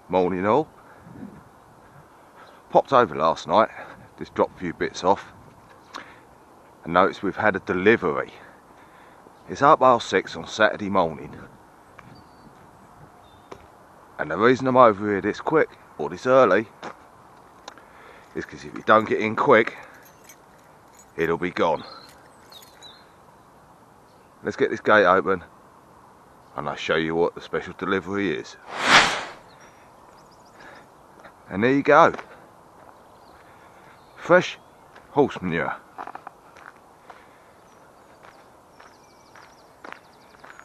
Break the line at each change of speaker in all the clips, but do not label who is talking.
Morning all. Popped over last night, just dropped a few bits off and noticed we've had a delivery. It's 6:30 on Saturday morning, and the reason I'm over here this quick or this early is because if you don't get in quick, it'll be gone. Let's get this gate open and I'll show you what the special delivery is. And there you go. Fresh horse manure.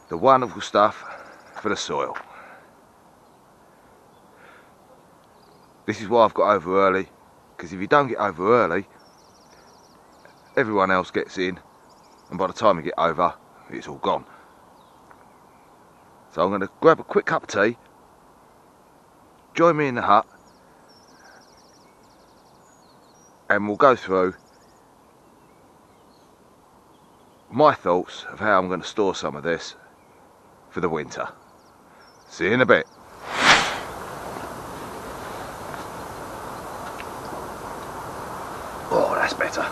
The wonderful stuff for the soil. This is why I've got over early, because if you don't get over early, everyone else gets in, and by the time you get over, it's all gone. So I'm going to grab a quick cup of tea, join me in the hut, and we'll go through my thoughts of how I'm going to store some of this for the winter. See you in a bit. Oh, that's better.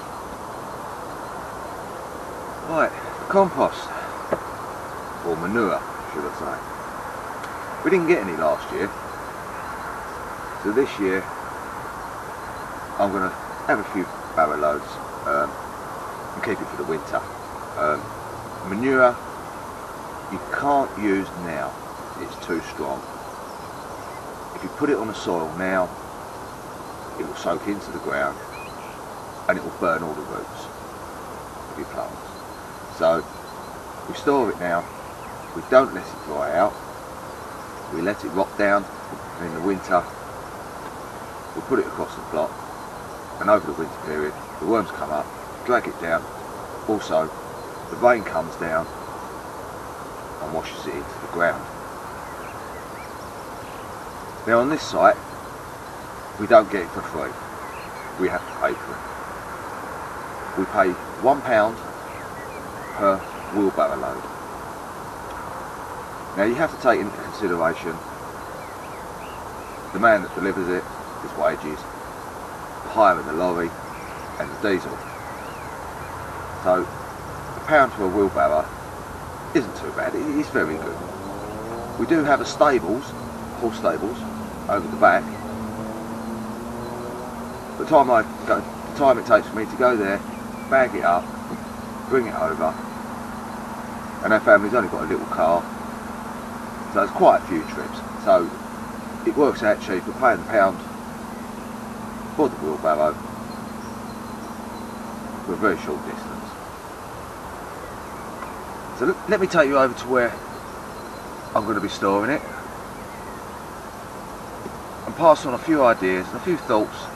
Right, compost, or manure should I say. We didn't get any last year, so this year I'm going to have a few barrel loads and keep it for the winter. Manure you can't use now, it's too strong. If you put it on the soil now, it will soak into the ground and it will burn all the roots of your plants. So we store it now, we don't let it dry out, we let it rot down, and in the winter we put it across the plot, and over the winter period the worms come up, drag it down. Also the rain comes down and washes it into the ground. Now on this site we don't get it for free, we have to pay for it. We pay £1 per wheelbarrow load. Now you have to take into consideration the man that delivers it, his wages, the hire of the lorry and the diesel. So £1 for a wheelbarrow isn't too bad, it is very good. We do have a stables, horse stables, over the back. The time it takes for me to go there, bag it up, bring it over, and our family's only got a little car, so it's quite a few trips. So it works out cheaper paying £1 for the wheelbarrow for a very short distance. So let me take you over to where I'm going to be storing it and pass on a few ideas and a few thoughts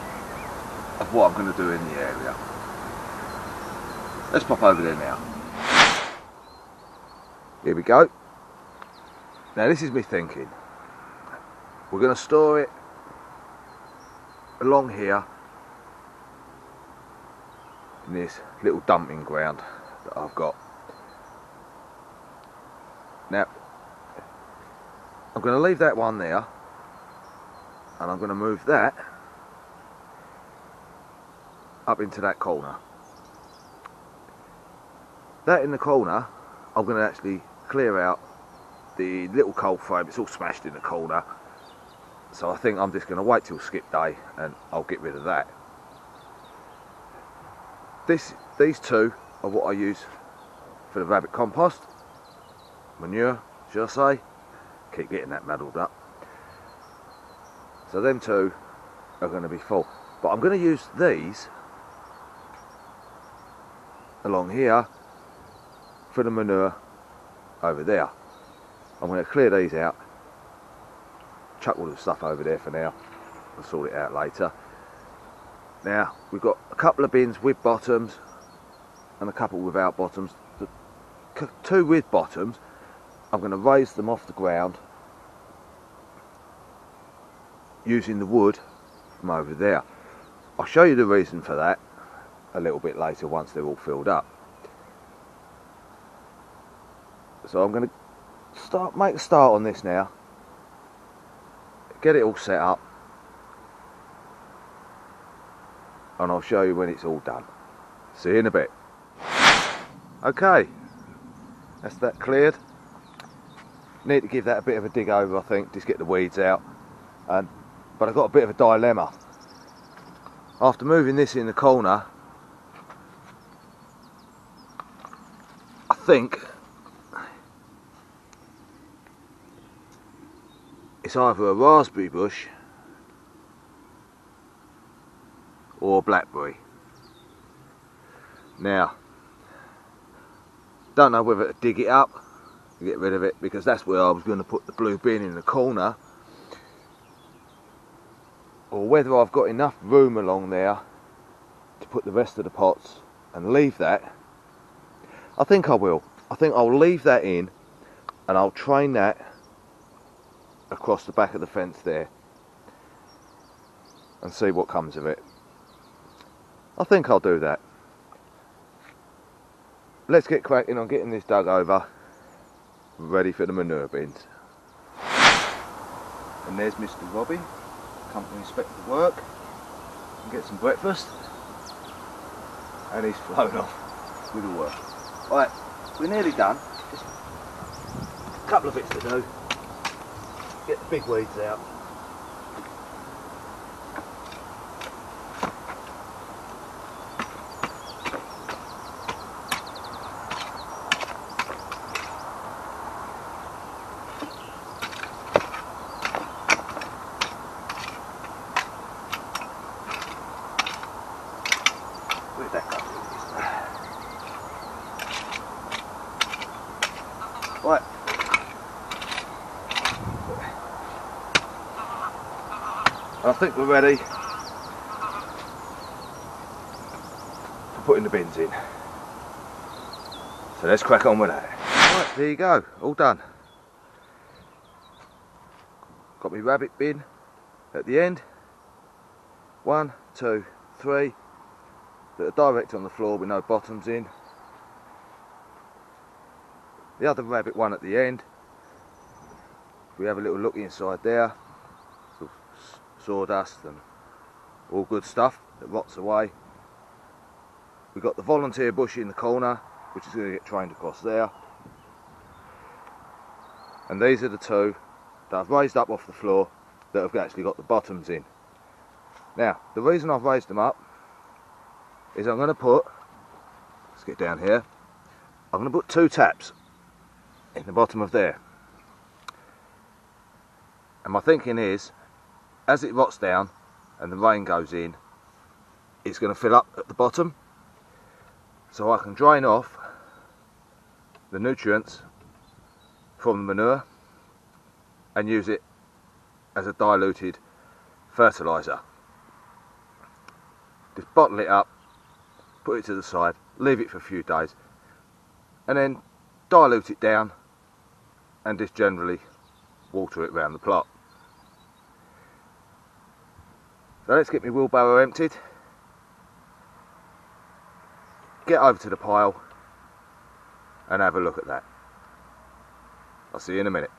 of what I'm going to do in the area. Let's pop over there now. Here we go. Now this is me thinking. We're going to store it along here in this little dumping ground that I've got. Now I'm going to leave that one there, and I'm going to move that up into that corner. That in the corner, I'm going to actually clear out the little cold frame. It's all smashed in the corner, so I think I'm just going to wait till skip day and I'll get rid of that. These two are what I use for the rabbit compost, manure should I say. Keep getting that muddled up. So them two are going to be full, but I'm going to use these along here for the manure over there. I'm going to clear these out, chuck all the stuff over there for now, I'll sort it out later. Now we've got a couple of bins with bottoms and a couple without bottoms. The two with bottoms, I'm going to raise them off the ground using the wood from over there. I'll show you the reason for that a little bit later once they're all filled up. So I'm going to make a start on this now. get it all set up, and I'll show you when it's all done. See you in a bit. Okay, that's that cleared. Need to give that a bit of a dig over, I think, just get the weeds out. But I've got a bit of a dilemma. After moving this in the corner, I think it's either a raspberry bush or a blackberry. Now, don't know whether to dig it up and get rid of it, because that's where I was going to put the blue bin in the corner, or whether I've got enough room along there to put the rest of the pots and leave that. I think I will. I think I'll leave that in, and I'll train that across the back of the fence there and see what comes of it. I think I'll do that. Let's get cracking on getting this dug over, ready for the manure bins. And there's Mr. Robbie, come to inspect the work and get some breakfast, and he's flown off with the work. Right, we're nearly done. Just a couple of bits to do. Get the big weeds out. Where'd that go? Right. I think we're ready for putting the bins in. So let's crack on with that. Right, there you go, all done. Got my rabbit bin at the end. 1, 2, 3. That are direct on the floor with no bottoms in. The other rabbit one at the end. We have a little look inside there. Sawdust and all good stuff that rots away. We've got the volunteer bush in the corner, which is going to get trained across there. And these are the two that I've raised up off the floor that have actually got the bottoms in. Now, the reason I've raised them up is I'm going to put, let's get down here, I'm going to put 2 taps in the bottom of there. And my thinking is, as it rots down and the rain goes in, it's going to fill up at the bottom, so I can drain off the nutrients from the manure and use it as a diluted fertiliser. Just bottle it up, put it to the side, leave it for a few days, and then dilute it down and just generally water it around the plot. So let's get my wheelbarrow emptied, get over to the pile and have a look at that. I'll see you in a minute.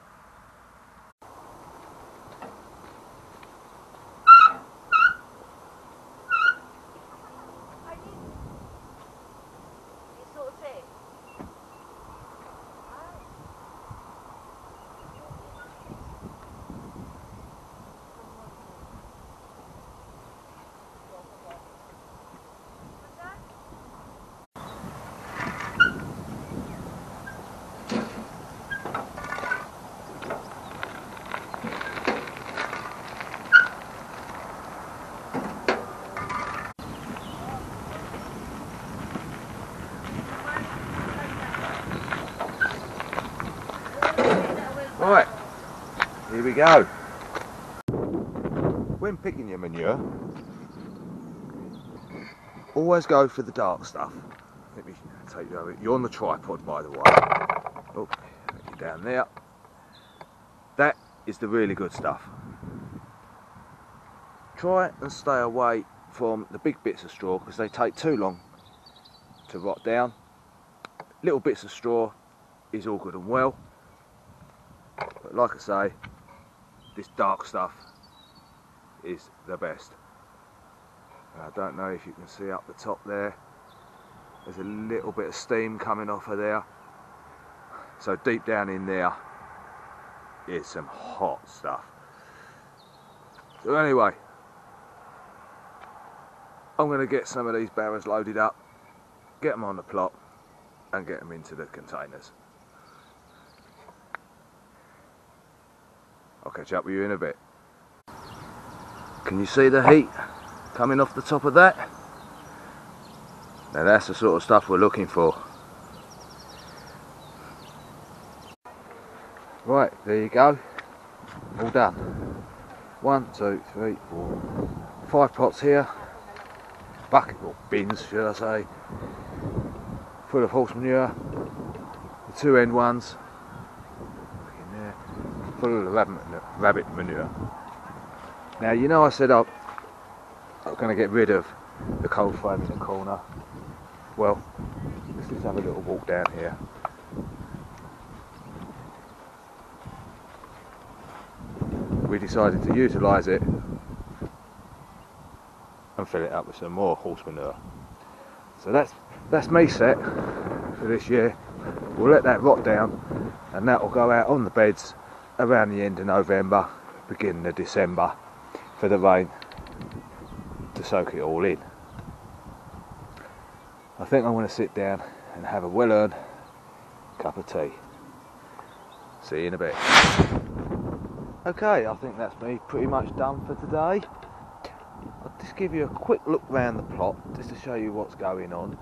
Right, here we go. When picking your manure, always go for the dark stuff. Let me take you over. You're on the tripod, by the way. Oh, you're down there. That is the really good stuff. Try and stay away from the big bits of straw because they take too long to rot down. Little bits of straw is all good and well. But like I say, this dark stuff is the best. I don't know if you can see up the top there, there's a little bit of steam coming off of there. So deep down in there is some hot stuff. So anyway, I'm going to get some of these barrels loaded up, get them on the plot and get them into the containers. I'll catch up with you in a bit. Can you see the heat coming off the top of that? Now that's the sort of stuff we're looking for. Right, there you go. All done. 1, 2, 3, 4, 5 pots here. Bucket, or bins should I say. Full of horse manure. The 2 end ones. In there. Full of rabbit manure. Now you know I said I'm going to get rid of the cold frame in the corner. Well, let's just have a little walk down here. We decided to utilise it and fill it up with some more horse manure. So that's me set for this year. We'll let that rot down and that will go out on the beds around the end of November, beginning of December, for the rain to soak it all in. I think I'm going to sit down and have a well-earned cup of tea. See you in a bit. Okay, I think that's me pretty much done for today. I'll just give you a quick look round the plot just to show you what's going on.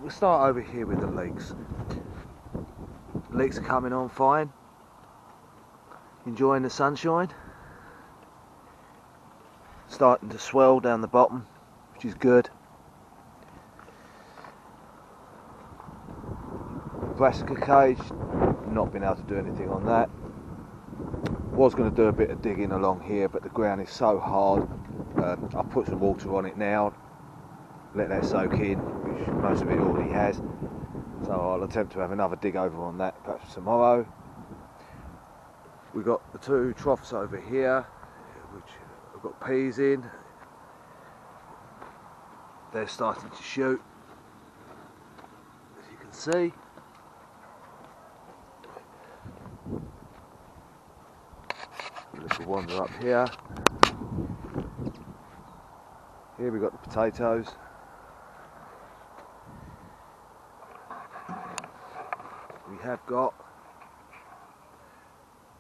We'll start over here with the leeks. Leeks are coming on fine. Enjoying the sunshine. Starting to swell down the bottom, which is good. Brassica cage, not been able to do anything on that. Was going to do a bit of digging along here, but the ground is so hard. I'll put some water on it now, let that soak in, which most of it already has. So I'll attempt to have another dig over on that perhaps tomorrow. We've got the 2 troughs over here, which I've got peas in. They're starting to shoot, as you can see. A little wander up here. Here we've got the potatoes. We have got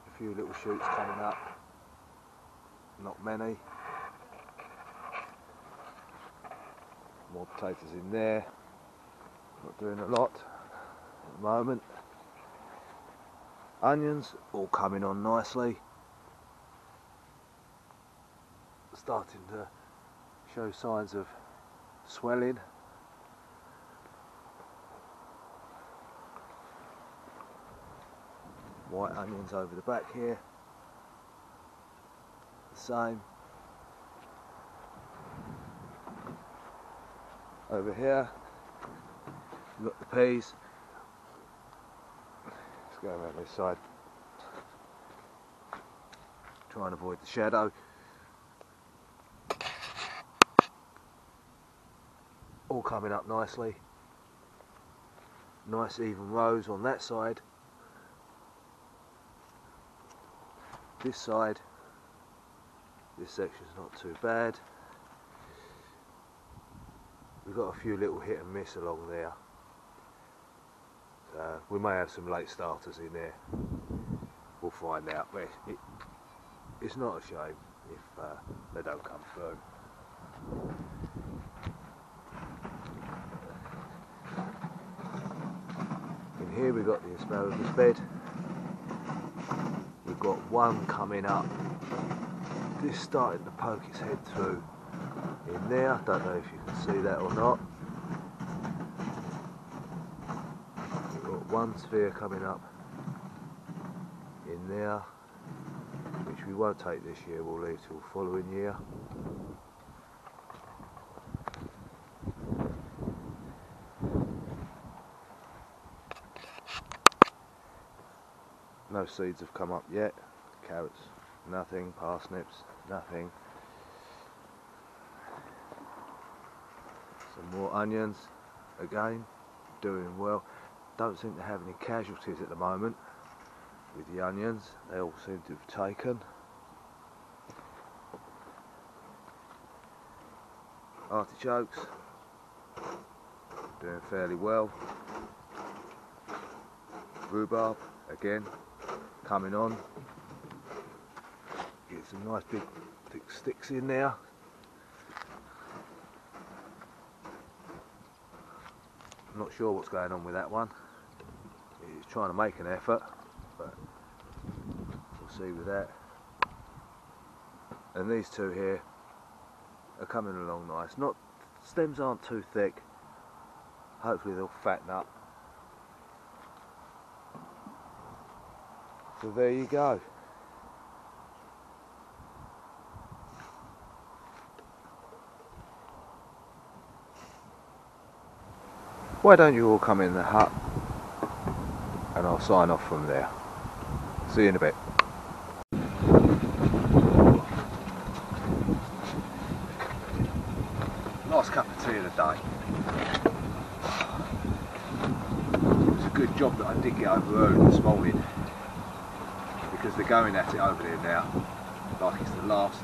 a few little shoots coming up, not many. More potatoes in there, not doing a lot at the moment. Onions all coming on nicely, starting to show signs of swelling. White onions over the back here, the same. Over here, we've got the peas. Let's go around this side. Try and avoid the shadow. All coming up nicely. Nice even rows on that side. This side, this section's not too bad. We've got a few little hit and miss along there. We may have some late starters in there. We'll find out. But it's not a shame if they don't come through. In here we've got the asparagus bed. We've got one coming up. This starting to poke its head through in there. Don't know if you can see that or not. We've got one sphere coming up in there, which we won't take this year, we'll leave till following year. No seeds have come up yet. Carrots, nothing. Parsnips, nothing. Some more onions, again, doing well. Don't seem to have any casualties at the moment with the onions. They all seem to have taken. Artichokes, doing fairly well. Rhubarb, again, coming on. Get some nice big thick sticks in there. I'm not sure what's going on with that one. It's trying to make an effort, but we'll see with that. And these two here are coming along nice. Stems aren't too thick. Hopefully they'll fatten up. So there you go. Why don't you all come in the hut and I'll sign off from there. See you in a bit. Last cup of tea of the day. It was a good job that I did get over early this morning, because they're going at it over there now like it's the last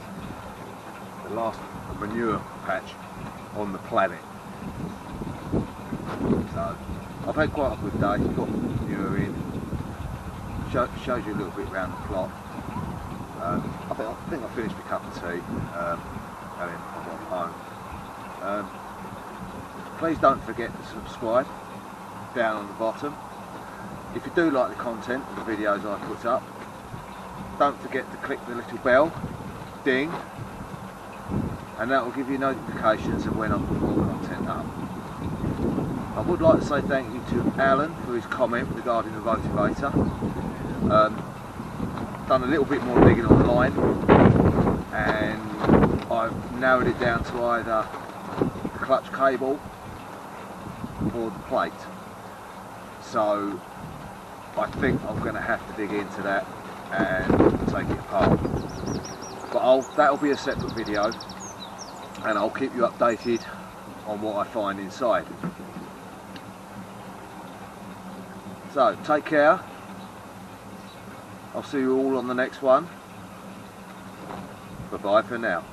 manure patch on the planet. So I've had quite a good day. Got manure in. Shows you a little bit around the plot. I think I finished my cup of tea. Going home. Please don't forget to subscribe down on the bottom. If you do like the content of the videos I put up, don't forget to click the little bell, ding, and that will give you notifications of when I put more content up. I would like to say thank you to Alan for his comment regarding the motivator. Done a little bit more digging online and I've narrowed it down to either the clutch cable or the plate. So I think I'm going to have to dig into that and take it apart. But that'll be a separate video and I'll keep you updated on what I find inside. So take care. I'll see you all on the next one. Bye bye for now.